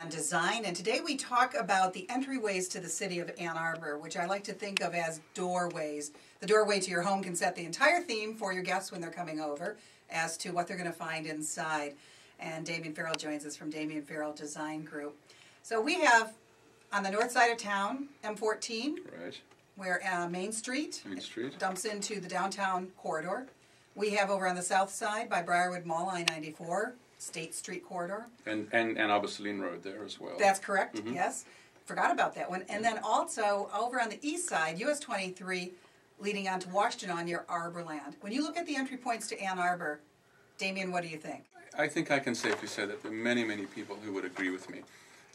And design, and today we talk about the entryways to the city of Ann Arbor, which I like to think of as doorways. The doorway to your home can set the entire theme for your guests when they're coming over as to what they're going to find inside. And Damian Farrell joins us from Damian Farrell Design Group. So we have on the north side of town, M14, right, where Main Street dumps into the downtown corridor. We have over on the south side by Briarwood Mall, I-94, State Street corridor. and Arbor-Saline Road there as well. That's correct, yes. Forgot about that one. And then also over on the east side, US 23, leading on to Washtenaw near Arborland. When you look at the entry points to Ann Arbor, Damian, what do you think? I think I can safely say that there are many, many people who would agree with me.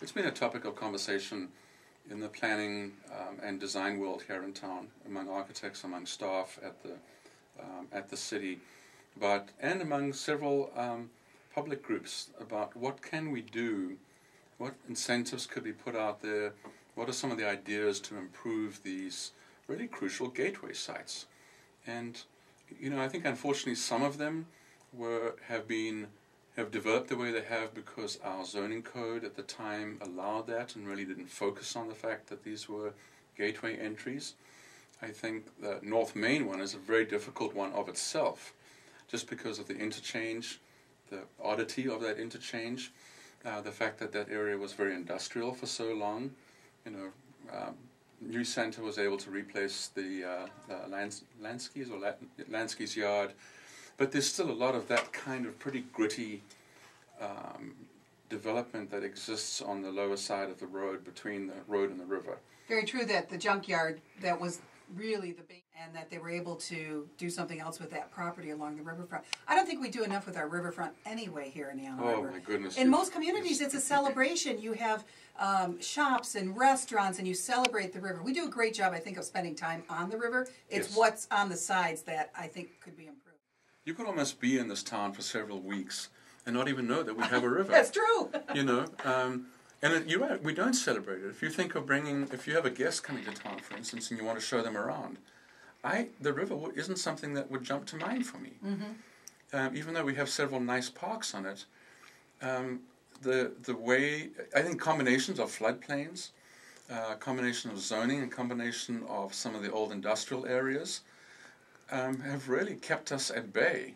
It's been a topic of conversation in the planning and design world here in town, among architects, among staff at the city, and among several public groups about what can we do, what incentives could be put out there, what are some of the ideas to improve these really crucial gateway sites. And I think unfortunately some of them have developed the way they have because our zoning code at the time allowed that and really didn't focus on the fact that these were gateway entries. I think the North Main one is a very difficult one of itself, just because of the interchange, the oddity of that interchange, the fact that that area was very industrial for so long. New Center was able to replace the Lansky's yard, but there's still a lot of that kind of pretty gritty development that exists on the lower side of the road, between the road and the river. Very true that the junkyard, that was really the big, and that they were able to do something else with that property along the riverfront. I don't think we do enough with our riverfront anyway here in Ann Arbor. Oh my goodness. In most communities it's a celebration. You have shops and restaurants and you celebrate the river. We do a great job, I think, of spending time on the river. It's what's on the sides that I think could be improved. You could almost be in this town for several weeks and not even know that we have a river. That's true. And you're right, we don't celebrate it. If you think of if you have a guest coming to town, for instance, and you want to show them around, the river isn't something that would jump to mind for me. Even though we have several nice parks on it, the way, I think combinations of floodplains, combination of zoning, and combination of some of the old industrial areas have really kept us at bay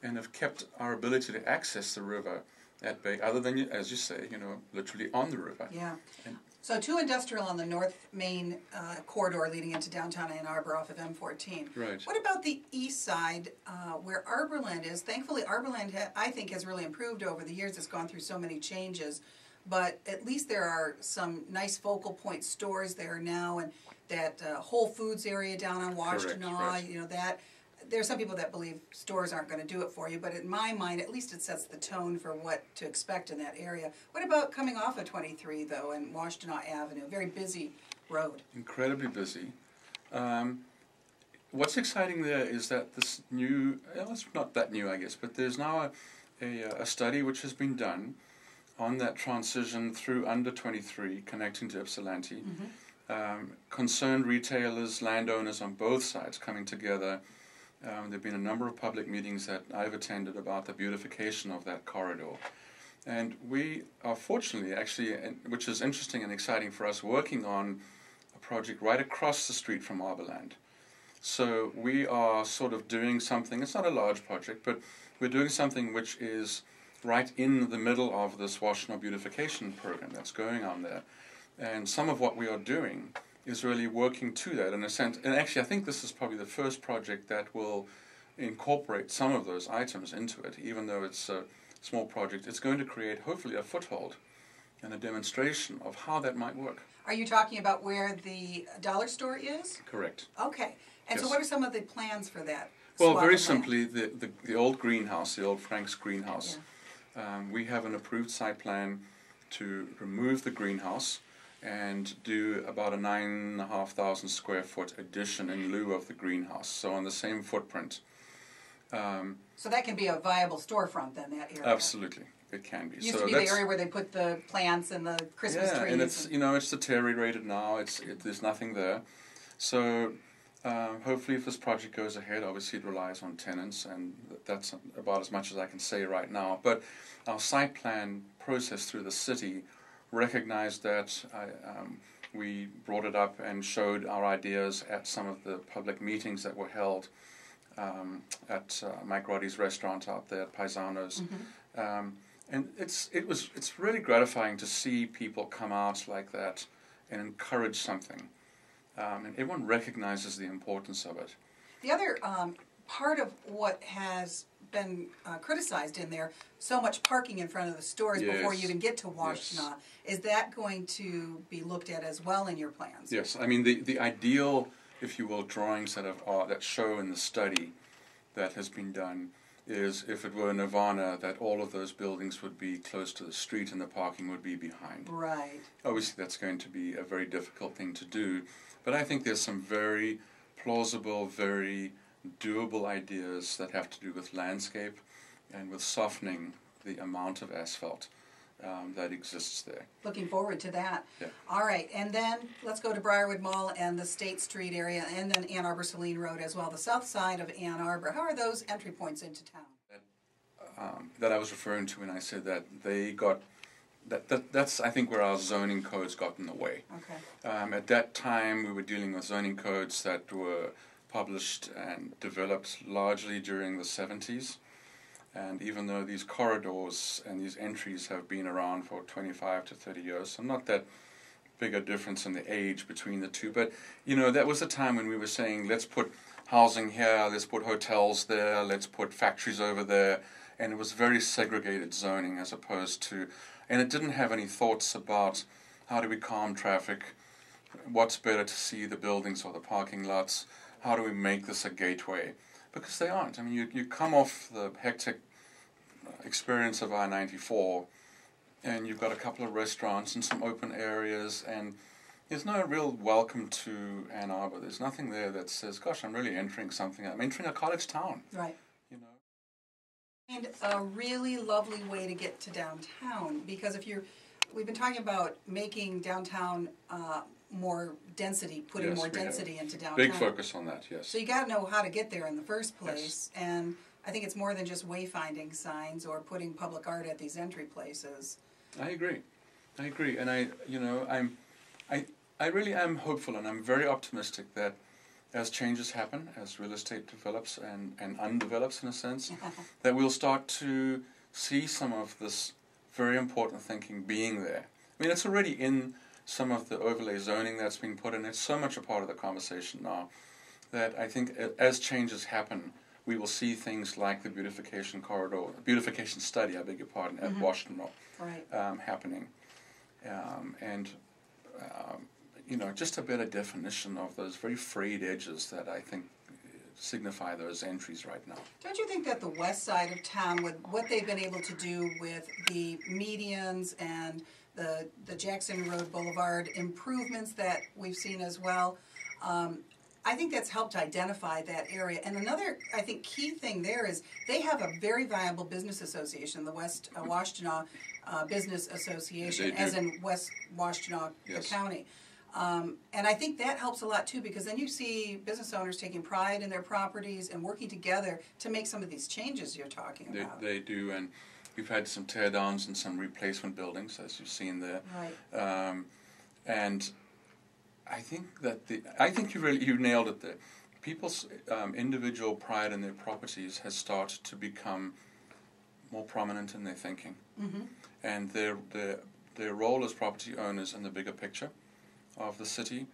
and have kept our ability to access the river at bay, other than, as you say, literally on the river. Yeah. So too industrial on the North Main corridor leading into downtown Ann Arbor off of M14. Right. What about the east side where Arborland is? Thankfully, Arborland, I think, has really improved over the years. It's gone through so many changes. But at least there are some nice focal point stores there now, and that Whole Foods area down on Washtenaw, that. There are some people that believe stores aren't going to do it for you, but in my mind, at least it sets the tone for what to expect in that area. What about coming off of 23, though, and Washtenaw Avenue? Very busy road. Incredibly busy. What's exciting there is that this new, it's not that new, I guess, but there's now a study which has been done on that transition through under 23, connecting to Ypsilanti. Concerned retailers, landowners on both sides coming together. There have been a number of public meetings that I've attended about the beautification of that corridor. And we are fortunately, actually, which is interesting and exciting for us, working on a project right across the street from Arborland. So we are sort of doing something, it's not a large project, but we're doing something which is right in the middle of this Washtenaw beautification program that's going on there. And some of what we are doing is really working to that in a sense. And actually, I think this is probably the first project that will incorporate some of those items into it. Even though it's a small project, it's going to create, hopefully, a foothold and a demonstration of how that might work. Are you talking about where the dollar store is? Correct. Okay. And so what are some of the plans for that? Well, very simply, the old greenhouse, the old Frank's greenhouse, we have an approved site plan to remove the greenhouse and do about a 9,500 square foot addition in lieu of the greenhouse, so on the same footprint. So that can be a viable storefront then, that area? Absolutely, it can be. It used to be the area where they put the plants and the Christmas trees. Yeah, and it's, it's deteriorated now, there's nothing there. So hopefully if this project goes ahead, obviously it relies on tenants, and that's about as much as I can say right now. But our site plan process through the city recognized that. We brought it up and showed our ideas at some of the public meetings that were held at Mike Roddy's restaurant out there at Paisano's. And it's really gratifying to see people come out like that and encourage something. And everyone recognizes the importance of it. The other part of what has been criticized in there, so much parking in front of the stores before you even get to Washtenaw. Is that going to be looked at as well in your plans? Yes, I mean the ideal, if you will, drawings that show in the study that has been done is if it were nirvana, that all of those buildings would be close to the street and the parking would be behind. Right. Obviously that's going to be a very difficult thing to do, but I think there's some very plausible, very doable ideas that have to do with landscape and with softening the amount of asphalt that exists there. Looking forward to that. Yeah. All right, and then let's go to Briarwood Mall and the State Street area, and then Arbor-Saline Road as well, the south side of Ann Arbor. How are those entry points into town? That I was referring to when I said that they got, that's I think where our zoning codes got in the way. Okay. At that time we were dealing with zoning codes that were published and developed largely during the 70s. And even though these corridors and these entries have been around for 25 to 30 years, so not that big a difference in the age between the two, but you know, that was a time when we were saying, let's put housing here, let's put hotels there, let's put factories over there, and it was very segregated zoning as opposed to, and it didn't have any thoughts about how do we calm traffic, what's better to see, the buildings or the parking lots, how do we make this a gateway? Because they aren't. I mean, you come off the hectic experience of I-94 and you've got a couple of restaurants and some open areas, and there's no real welcome to Ann Arbor. There's nothing there that says, gosh, I'm really entering something. I'm entering a college town. Right. You know. And a really lovely way to get to downtown, because we've been talking about making downtown more density, putting more density into downtown. Big focus on that, yes. So you got to know how to get there in the first place, and I think it's more than just wayfinding signs or putting public art at these entry places. I agree, and I really am hopeful, and I'm very optimistic that as changes happen, as real estate develops and undevelops in a sense, that we'll start to see some of this very important thinking being there. I mean, it's already in some of the overlay zoning that's been put in. It's so much a part of the conversation now that I think as changes happen, we will see things like the beautification study, I beg your pardon, at Washtenaw happening. You know, just a better definition of those very frayed edges that I think signify those entries right now. Don't you think that the west side of town, with what they've been able to do with the medians and the Jackson Road Boulevard improvements that we've seen as well, I think that's helped identify that area. And another, I think, key thing there is they have a very viable business association, the West Washtenaw Business Association, as in West Washtenaw County. And I think that helps a lot too, because then you see business owners taking pride in their properties and working together to make some of these changes you're talking about. They do, and we've had some tear downs and some replacement buildings, as you've seen there. Right. And I think that you nailed it there. People's individual pride in their properties has started to become more prominent in their thinking, and their role as property owners in the bigger picture of the city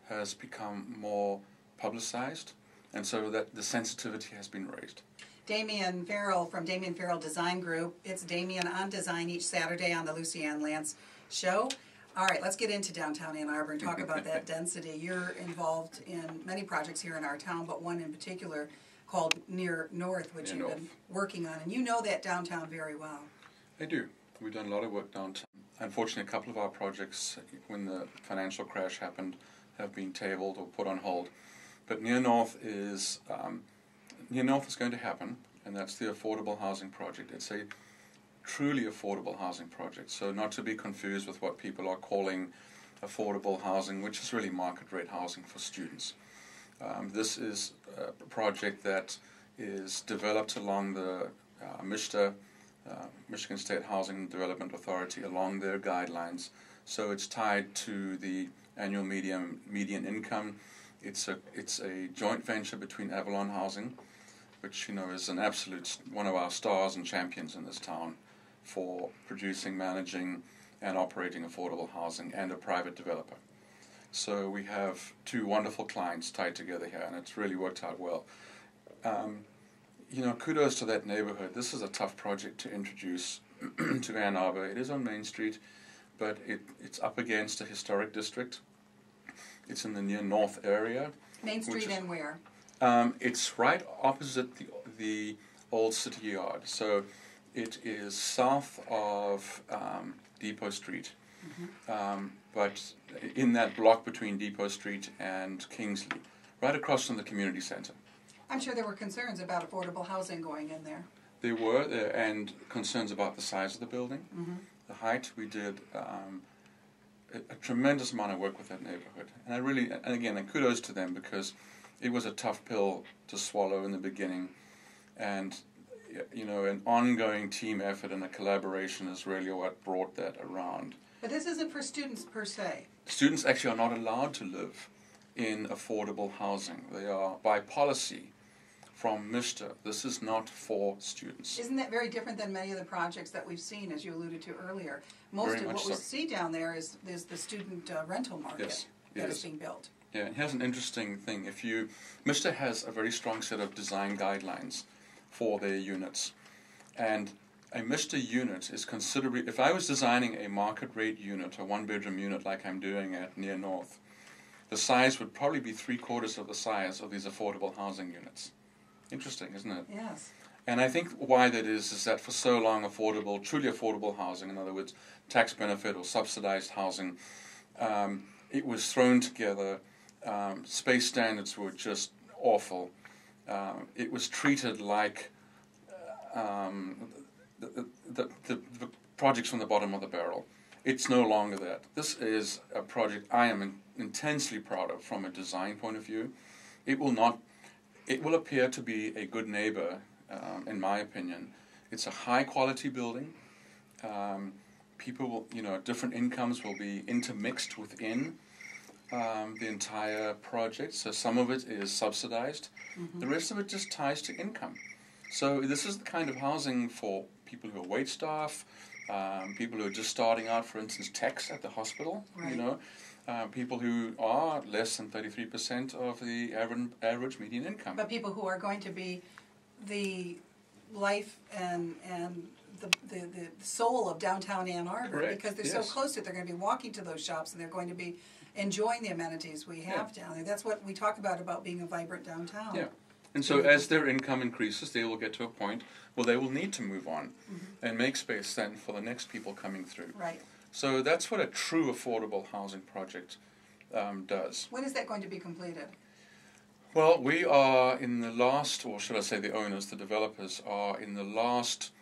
has become more publicized, and so that the sensitivity has been raised. Damian Farrell from Damian Farrell Design Group. It's Damian on Design each Saturday on the Lucy Ann Lance Show. All right, let's get into downtown Ann Arbor and talk about that density. You're involved in many projects here in our town, but one in particular called Near North, which you've been working on, and you know that downtown very well. I do. We've done a lot of work downtown. Unfortunately, a couple of our projects, when the financial crash happened, have been tabled or put on hold. But Near North is going to happen, and that's the affordable housing project. It's a truly affordable housing project, so not to be confused with what people are calling affordable housing, which is really market rate housing for students. This is a project that is developed along the Mishta Michigan State Housing Development Authority along their guidelines. So it's tied to the annual median income. It's a joint venture between Avalon Housing, which is an absolute one of our stars and champions in this town for producing, managing, and operating affordable housing, and a private developer. So we have two wonderful clients tied together here, and it's really worked out well. Kudos to that neighborhood. This is a tough project to introduce to Ann Arbor. It is on Main Street, but it's up against a historic district. It's in the near north area. Main Street and where? It's right opposite the old city yard. So it is south of Depot Street. Mm-hmm. But in that block between Depot Street and Kingsley, right across from the community center. I'm sure there were concerns about affordable housing going in there. There were, and concerns about the size of the building, mm-hmm. the height. We did a tremendous amount of work with that neighborhood. And again, kudos to them, because it was a tough pill to swallow in the beginning. And, an ongoing team effort and a collaboration is really what brought that around. But this isn't for students per se. Students actually are not allowed to live in affordable housing. They are, by policy, from MISTA. This is not for students. Isn't that very different than many of the projects that we've seen, as you alluded to earlier? Most of what we see down there is the student rental market that is being built. Yeah, and here's an interesting thing. MISTA has a very strong set of design guidelines for their units. And a MISTA unit is considerably, if I was designing a market rate unit, a one-bedroom unit like I'm doing at Near North, the size would probably be 3/4 of the size of these affordable housing units. Interesting, isn't it? Yes. And I think why that is that for so long truly affordable housing, in other words, tax benefit or subsidized housing, it was thrown together. Space standards were just awful. It was treated like the projects from the bottom of the barrel. It's no longer that. This is a project I am intensely proud of from a design point of view. It will appear to be a good neighbor, in my opinion. It's a high quality building. People will, different incomes will be intermixed within the entire project. So some of it is subsidized. Mm-hmm. The rest of it just ties to income. So this is the kind of housing for people who are wait staff, people who are just starting out, for instance, techs at the hospital, right. People who are less than 33% of the average median income. But people who are going to be the life and the soul of downtown Ann Arbor. Correct. Because they're so close to it. They're going to be walking to those shops, and they're going to be enjoying the amenities we have down there. That's what we talk about being a vibrant downtown. Yeah. And so as their income increases, they will get to a point where they will need to move on mm-hmm. and make space then for the next people coming through. Right. So that's what a true affordable housing project does. When is that going to be completed? Well, we are in the last, or should I say the owners, the developers, are in the last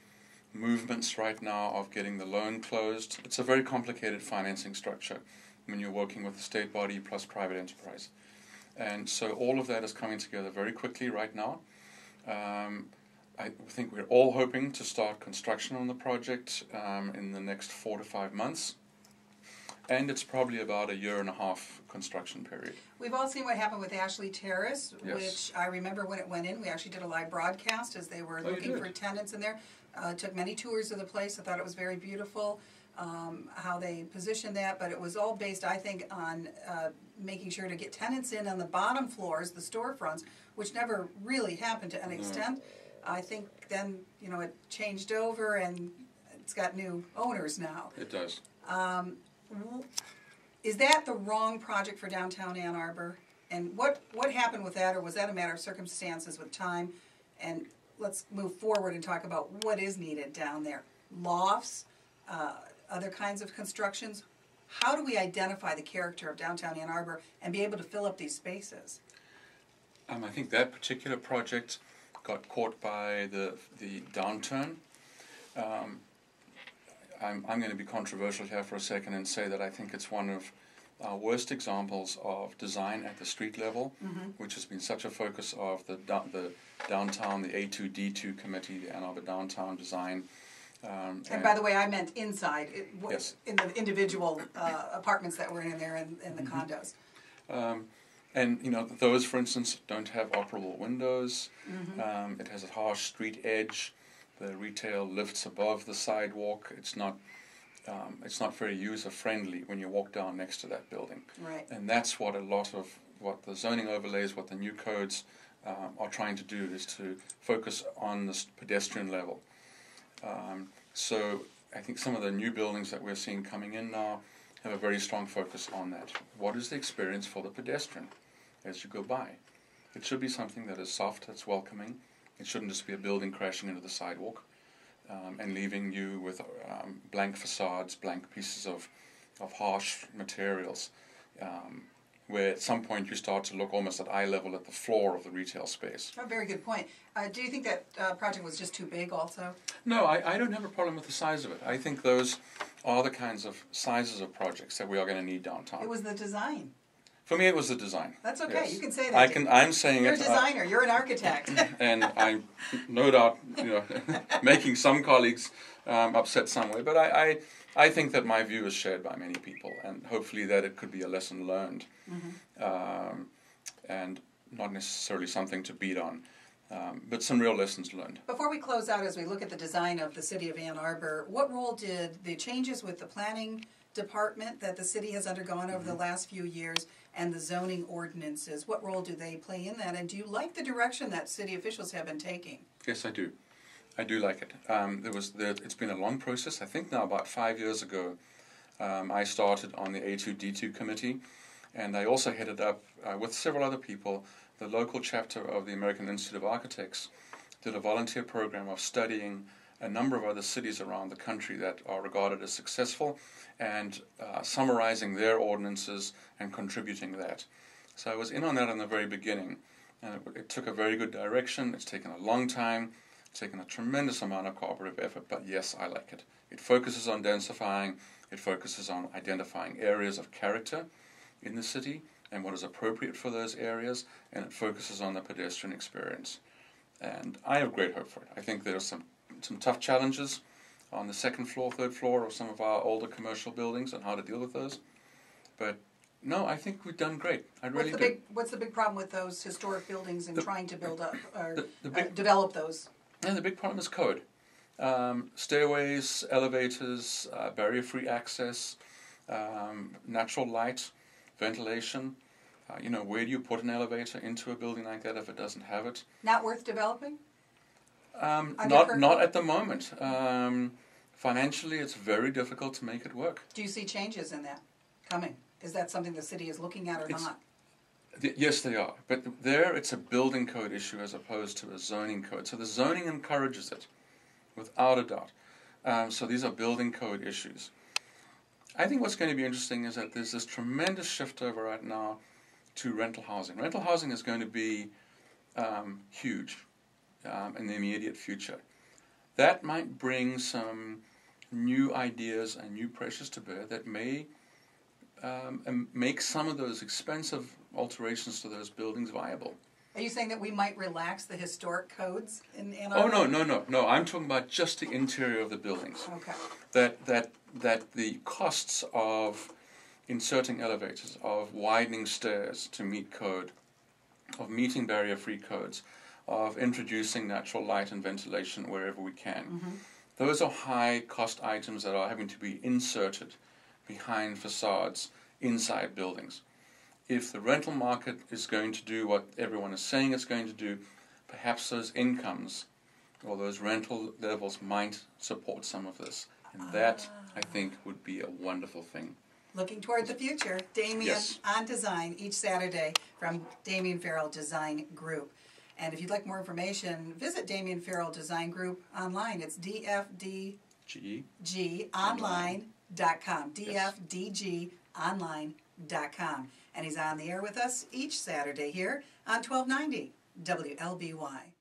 movements right now of getting the loan closed. It's a very complicated financing structure when you're working with the state body plus private enterprise. And so all of that is coming together very quickly right now. I think we're all hoping to start construction on the project in the next 4 to 5 months. And it's probably about a 1.5 year construction period. We've all seen what happened with Ashley Terrace, yes. which I remember when it went in. We actually did a live broadcast as they were looking for tenants in there. Took many tours of the place. I thought it was very beautiful how they positioned that. But it was all based, I think, on making sure to get tenants in on the bottom floors, the storefronts, which never really happened to any extent. I think then, it changed over and it's got new owners now. It does. Is that the wrong project for downtown Ann Arbor? And what happened with that, or was that a matter of circumstances with time? And let's move forward and talk about what is needed down there. Lofts, other kinds of constructions. How do we identify the character of downtown Ann Arbor and be able to fill up these spaces? I think that particular project got caught by the downturn. I'm going to be controversial here for a second and say that I think it's one of our worst examples of design at the street level, mm-hmm. which has been such a focus of the downtown, the A2D2 committee, the Ann Arbor Downtown Design And by the way, I meant inside, Yes. in the individual apartments that were in there in the condos. And those, for instance, don't have operable windows. It has a harsh street edge. The retail lifts above the sidewalk. It's not very user friendly when you walk down next to that building. Right. And that's what a lot of what the zoning overlays, what the new codes are trying to do, is to focus on this pedestrian level. So I think some of the new buildings that we're seeing coming in now have a very strong focus on that. What is the experience for the pedestrian as you go by? It should be something that is soft, that's welcoming. It shouldn't just be a building crashing into the sidewalk and leaving you with blank facades, blank pieces of harsh materials, where at some point you start to look almost at eye level at the floor of the retail space. Oh, very good point. Do you think that project was just too big also? No, I don't have a problem with the size of it. I think those are the kinds of sizes of projects that we are going to need downtown. It was the design. For me, it was the design. That's okay. Yes. You can say that. I'm saying you're it. You're a designer. You're an architect. And I'm no doubt, making some colleagues upset somewhere. But I think that my view is shared by many people, and hopefully that it could be a lesson learned, and not necessarily something to beat on, but some real lessons learned. Before we close out, as we look at the design of the City of Ann Arbor, what role did the changes with the planning department that the city has undergone over the last few years and the zoning ordinances, what role do they play in that? And do you like the direction that city officials have been taking? Yes, I do. I do like it. It's been a long process. I think now about 5 years ago, I started on the A2D2 committee, and I also headed up, with several other people, the local chapter of the American Institute of Architects, did a volunteer program of studying a number of other cities around the country that are regarded as successful, and summarizing their ordinances and contributing that. So I was in on that in the very beginning, and it took a very good direction. It's taken a long time. It's taken a tremendous amount of cooperative effort, but yes, I like it. It focuses on densifying. It focuses on identifying areas of character in the city and what is appropriate for those areas, and it focuses on the pedestrian experience. And I have great hope for it. I think there are some tough challenges on the second floor, third floor of some of our older commercial buildings and how to deal with those. But no, I think we've done great. I really do. What's the big problem with those historic buildings and trying to build up or develop those? Yeah, the big problem is code. Stairways, elevators, barrier-free access, natural light, ventilation. Where do you put an elevator into a building like that if it doesn't have it? Not worth developing? Not at the moment. Financially, it's very difficult to make it work. Do you see changes in that coming? Is that something the city is looking at or not? Yes, they are. But there, it's a building code issue as opposed to a zoning code. So the zoning encourages it, without a doubt. So these are building code issues. I think what's going to be interesting is that there's this tremendous shift over right now to rental housing. Rental housing is going to be huge in the immediate future. That might bring some new ideas and new pressures to bear that may make some of those expensive alterations to those buildings viable. Are you saying that we might relax the historic codes in Ann Arbor? Oh, no. I'm talking about just the interior of the buildings. Okay. That the costs of inserting elevators, of widening stairs to meet code, of meeting barrier-free codes, of introducing natural light and ventilation wherever we can. Those are high-cost items that are having to be inserted behind facades inside buildings. If the rental market is going to do what everyone is saying it's going to do, perhaps those incomes or those rental levels might support some of this. And that, I think, would be a wonderful thing. Looking toward the future. Damian on Design each Saturday from Damian Farrell Design Group. And if you'd like more information, visit Damian Farrell Design Group online. It's dfdgonline.com. dfdgonline.com. And he's on the air with us each Saturday here on 1290 WLBY.